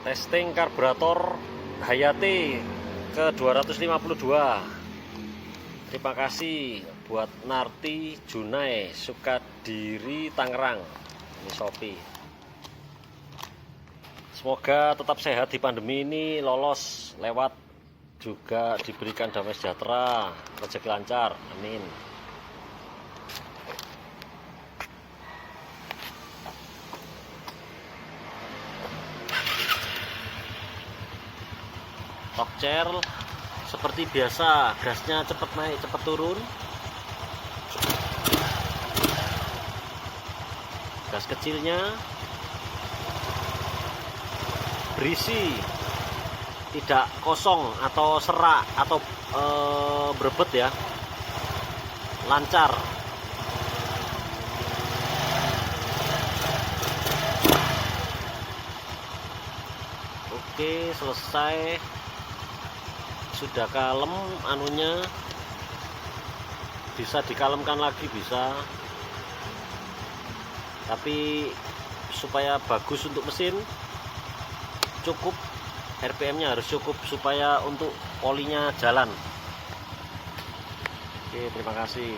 Testing karburator Hayati ke 252. Terima kasih buat Narti Junai Sukadiri Tangerang. Ini Shopee. Semoga tetap sehat di pandemi ini, lolos lewat, juga diberikan damai sejahtera, rezeki lancar, amin. Tokcer seperti biasa, gasnya cepat naik cepat turun. Gas kecilnya berisi, tidak kosong atau serak atau berebet ya, lancar. Oke, selesai. Sudah kalem anunya, bisa dikalemkan lagi bisa, tapi supaya bagus untuk mesin cukup RPM nya harus cukup supaya untuk olinya jalan. Oke, terima kasih.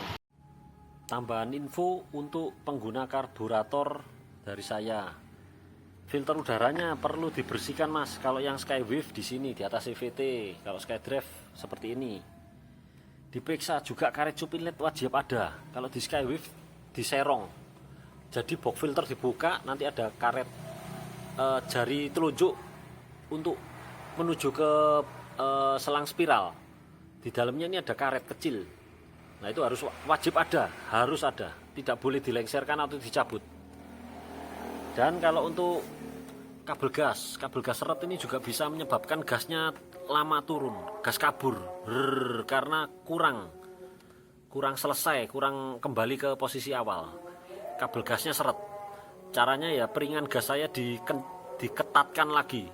Tambahan info untuk pengguna karburator dari saya, filter udaranya perlu dibersihkan mas. Kalau yang Skywave di sini di atas CVT, kalau Skydrive seperti ini. Diperiksa juga karet cup inlet wajib ada. Kalau di Skywave di serong. Jadi box filter dibuka, nanti ada karet jari telunjuk untuk menuju ke selang spiral. Di dalamnya ini ada karet kecil. Nah itu harus wajib ada, harus ada. Tidak boleh dilengserkan atau dicabut. Dan kalau untuk kabel gas seret ini juga bisa menyebabkan gasnya lama turun, gas kabur, karena kurang selesai, kurang kembali ke posisi awal. Kabel gasnya seret. Caranya ya piringan gas saya diketatkan lagi.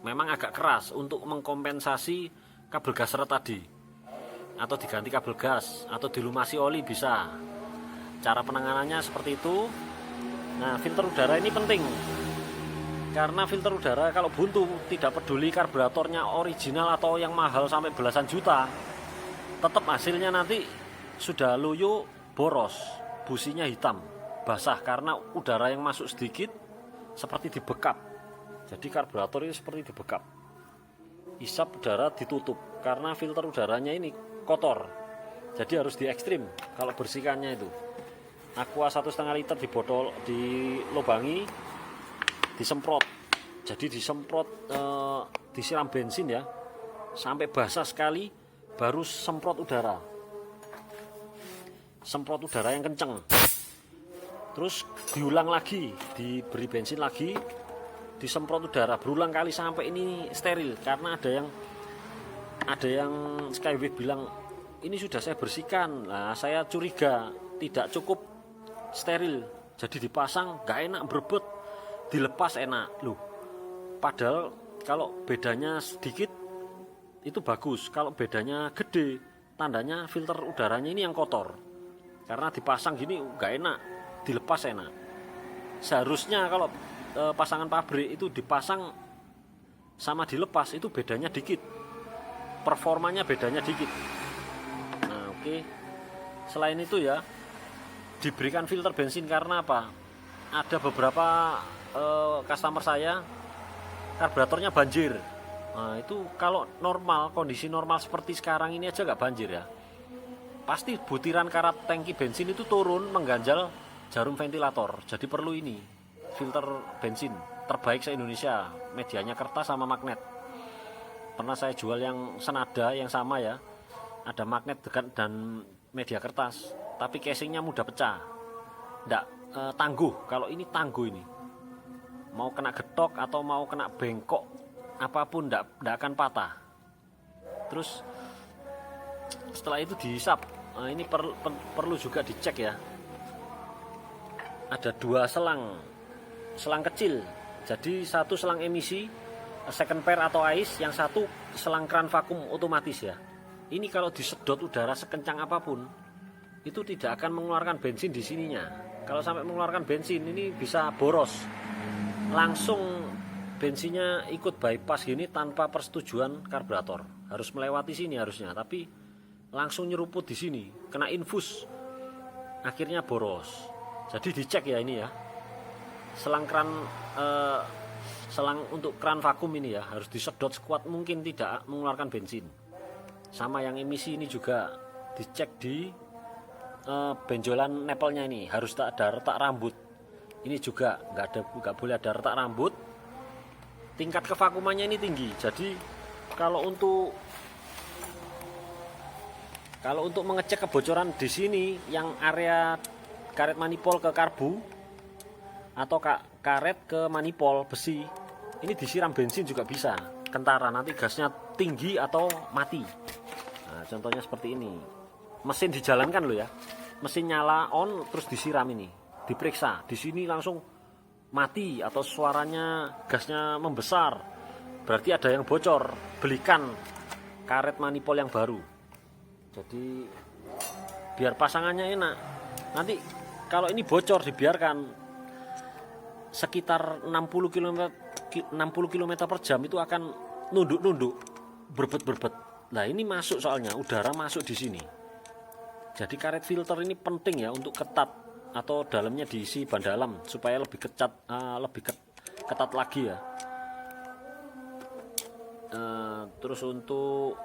Memang agak keras untuk mengkompensasi kabel gas seret tadi. Atau diganti kabel gas, atau dilumasi oli bisa. Cara penanganannya seperti itu. Nah, filter udara ini penting, karena filter udara kalau buntu, tidak peduli karburatornya original atau yang mahal sampai belasan juta, tetap hasilnya nanti sudah loyo, boros, businya hitam, basah, karena udara yang masuk sedikit seperti dibekap. Jadi karburator ini seperti dibekap, isap udara ditutup, karena filter udaranya ini kotor. Jadi harus di ekstrim kalau bersihkannya itu. Aqua 1,5 liter di botol, dilubangi, disemprot. Jadi disemprot, disiram bensin ya, sampai basah sekali, baru semprot udara. Semprot udara yang kenceng. Terus diulang lagi, diberi bensin lagi, disemprot udara berulang kali sampai ini steril. Karena ada yang Skywave bilang ini sudah saya bersihkan. Nah, saya curiga tidak cukup steril, jadi dipasang gak enak, berebut, dilepas enak loh. Padahal kalau bedanya sedikit itu bagus, kalau bedanya gede tandanya filter udaranya ini yang kotor, karena dipasang gini gak enak, dilepas enak. Seharusnya kalau pasangan pabrik itu dipasang sama dilepas itu bedanya dikit, performanya bedanya dikit. Nah oke. Selain itu ya, diberikan filter bensin karena apa? Ada beberapa customer saya karburatornya banjir. Nah itu kalau normal, kondisi normal seperti sekarang ini aja nggak banjir ya. Pasti butiran karat tangki bensin itu turun mengganjal jarum ventilator. Jadi perlu ini filter bensin terbaik se-Indonesia. Medianya kertas sama magnet. Pernah saya jual yang senada yang sama ya. Ada magnet dan media kertas, tapi casingnya mudah pecah, nggak tangguh. Kalau ini tangguh, ini mau kena getok atau mau kena bengkok apapun nggak akan patah. Terus setelah itu dihisap. Nah, ini perlu juga dicek ya. Ada 2 selang kecil, jadi satu selang emisi second pair atau ice, yang satu selang keran vakum otomatis ya. Ini kalau disedot udara sekencang apapun, itu tidak akan mengeluarkan bensin di sininya. Kalau sampai mengeluarkan bensin, ini bisa boros. Langsung bensinnya ikut bypass gini tanpa persetujuan karburator. Harus melewati sini harusnya, tapi langsung nyeruput di sini, kena infus, akhirnya boros. Jadi dicek ya ini ya, selang untuk keran vakum ini ya harus disedot sekuat mungkin, tidak mengeluarkan bensin. Sama yang emisi ini juga dicek di benjolan nepelnya ini, harus tak ada retak rambut. Ini juga nggak boleh ada retak rambut. Tingkat kevakumannya ini tinggi. Jadi kalau untuk mengecek kebocoran di sini, yang area karet manipol ke karbu atau karet ke manipol besi, ini disiram bensin juga bisa, kentara, nanti gasnya tinggi atau mati. Nah, contohnya seperti ini. Mesin dijalankan loh ya, mesin nyala on terus disiram ini, diperiksa di sini langsung mati atau suaranya gasnya membesar, berarti ada yang bocor. Belikan karet manipol yang baru. Jadi biar pasangannya enak. Nanti kalau ini bocor dibiarkan sekitar 60 km per jam itu akan nunduk-nunduk, berbet-berbet. Nah, ini masuk, soalnya udara masuk di sini. Jadi karet filter ini penting ya untuk ketat, atau dalamnya diisi ban dalam supaya lebih ketat lagi ya. Terus untuk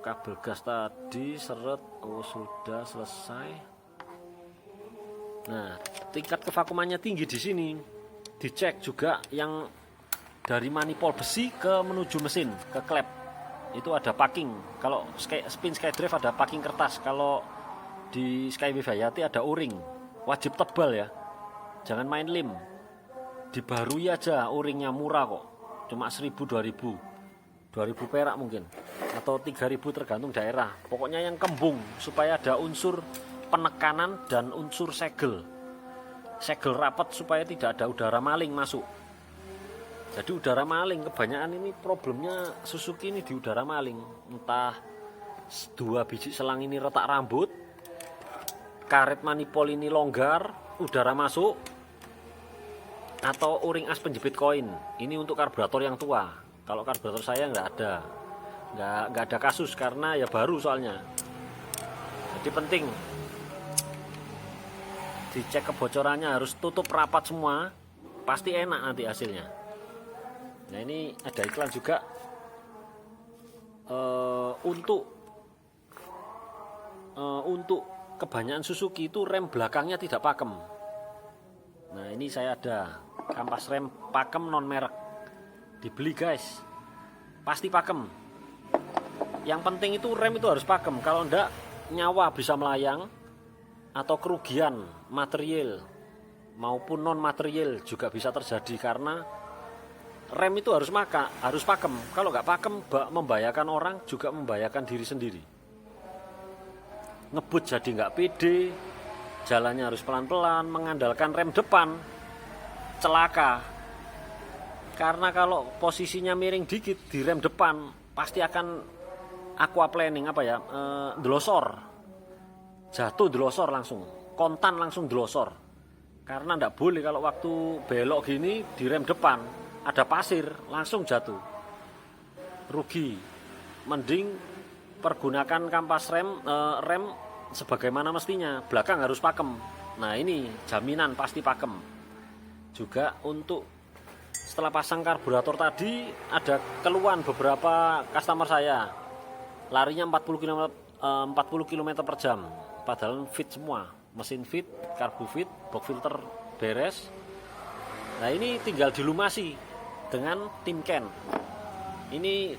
kabel gas tadi seret, sudah selesai. Nah, tingkat kevakumannya tinggi di sini. Dicek juga yang dari manipol besi menuju mesin ke klep. Itu ada packing. Kalau spin SkyDrive ada packing kertas. Kalau di Skywave Hayati ada o-ring. Wajib tebal ya, jangan main lem. Dibarui aja, o-ringnya murah kok, cuma 1000-2000 perak mungkin, atau 3000 tergantung daerah. Pokoknya yang kembung, supaya ada unsur penekanan dan unsur segel rapat supaya tidak ada udara maling masuk. Jadi udara maling, kebanyakan ini problemnya Suzuki ini di udara maling. Entah 2 biji selang ini retak rambut, karet manipol ini longgar, udara masuk, atau o-ring as penjepit koin. Ini untuk karburator yang tua. Kalau karburator saya nggak ada kasus karena ya baru soalnya. Jadi penting dicek kebocorannya, harus tutup rapat semua, pasti enak nanti hasilnya. Nah, ini ada iklan juga untuk kebanyakan Suzuki itu rem belakangnya tidak pakem. Nah, ini saya ada kampas rem pakem non merek, dibeli guys, pasti pakem. Yang penting itu rem itu harus pakem. Kalau enggak, nyawa bisa melayang atau kerugian material maupun non material juga bisa terjadi, karena rem itu harus pakem. Kalau nggak pakem, membahayakan orang, juga membahayakan diri sendiri. Ngebut jadi nggak pede, jalannya harus pelan-pelan, mengandalkan rem depan, celaka. Karena kalau posisinya miring dikit di rem depan, pasti akan aquaplaning, delosor, jatuh delosor langsung, kontan langsung delosor. Karena nggak boleh kalau waktu belok gini di rem depan ada pasir, langsung jatuh, rugi. Mending pergunakan kampas rem sebagaimana mestinya, belakang harus pakem. Nah, ini jaminan pasti pakem. Juga untuk setelah pasang karburator tadi, ada keluhan beberapa customer saya, larinya 40 km per jam, padahal fit semua, mesin fit, karbu fit, box filter beres. Nah, ini tinggal dilumasi dengan Timken. Ini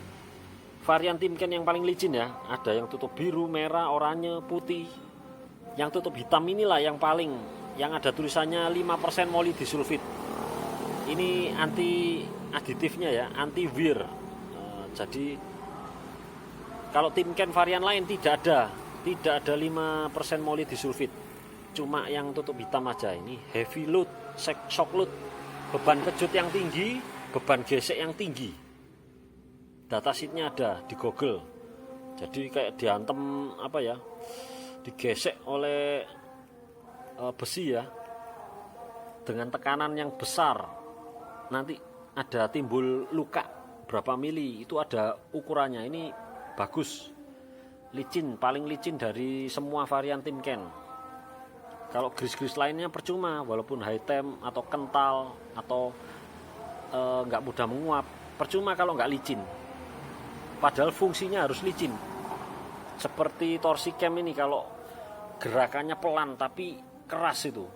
varian Timken yang paling licin ya, ada yang tutup biru, merah, oranye, putih. Yang tutup hitam inilah yang ada tulisannya 5% moli disulfit. Ini anti aditifnya ya, anti wear. Jadi kalau Timken varian lain tidak ada 5% moli disulfit. Cuma yang tutup hitam aja. Ini heavy load, shock load, beban kejut yang tinggi, beban gesek yang tinggi. Data sheetnya ada di Google. Jadi kayak diantem digesek oleh besi ya, dengan tekanan yang besar. Nanti ada timbul luka berapa mili, itu ada ukurannya. Ini bagus, licin, paling licin dari semua varian Timken. Kalau gris-gris lainnya percuma, walaupun high temp atau kental atau nggak mudah menguap, percuma kalau nggak licin. Padahal fungsinya harus licin. Seperti torsi cam ini, kalau gerakannya pelan tapi keras itu,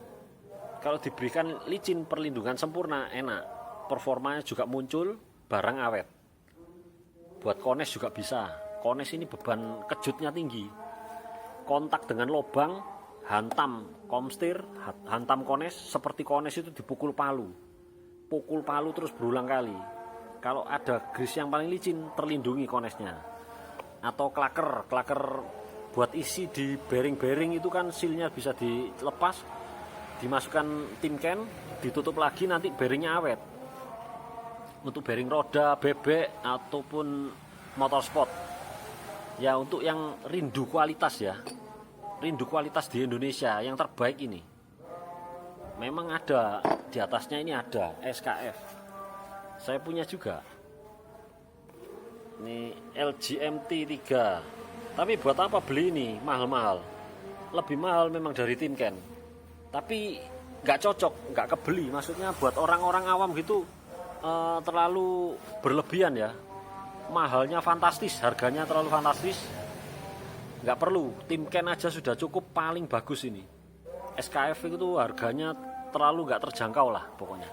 kalau diberikan licin, perlindungan sempurna, enak, performanya juga muncul, barang awet. Buat kones juga bisa. Kones ini beban kejutnya tinggi, kontak dengan lubang, hantam komstir, hantam kones, seperti kones itu dipukul palu, pukul palu terus berulang kali. Kalau ada gris yang paling licin, terlindungi konesnya. Atau klaker buat isi di bearing-bearing itu kan sealnya bisa dilepas, dimasukkan Timken, ditutup lagi, nanti bearingnya awet. Untuk bearing roda, bebek ataupun motorsport ya, untuk yang rindu kualitas ya, rindu kualitas di Indonesia yang terbaik ini, memang ada di atasnya ini ada SKF. Saya punya juga ini LGMT 3, tapi buat apa beli ini mahal-mahal, lebih mahal memang dari Timken, tapi nggak cocok, nggak kebeli. Maksudnya buat orang-orang awam gitu terlalu berlebihan ya, mahalnya fantastis, harganya terlalu fantastis, nggak perlu. Timken aja sudah cukup, paling bagus ini. SKF itu harganya terlalu nggak terjangkau lah pokoknya,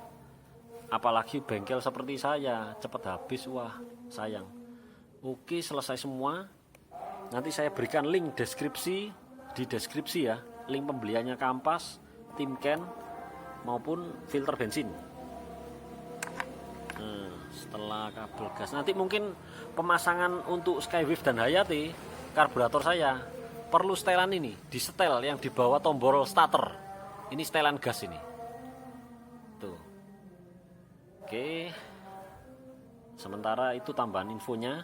apalagi bengkel seperti saya, cepat habis, wah sayang. Oke, selesai semua. Nanti saya berikan link deskripsi, di deskripsi ya, link pembeliannya kampas, Timken maupun filter bensin. Setelah kabel gas, nanti mungkin pemasangan untuk Skywave dan Hayati karburator saya perlu setelan ini, di setel yang di bawah tombol starter. Ini setelan gas ini. Tuh. Oke. Sementara itu tambahan infonya.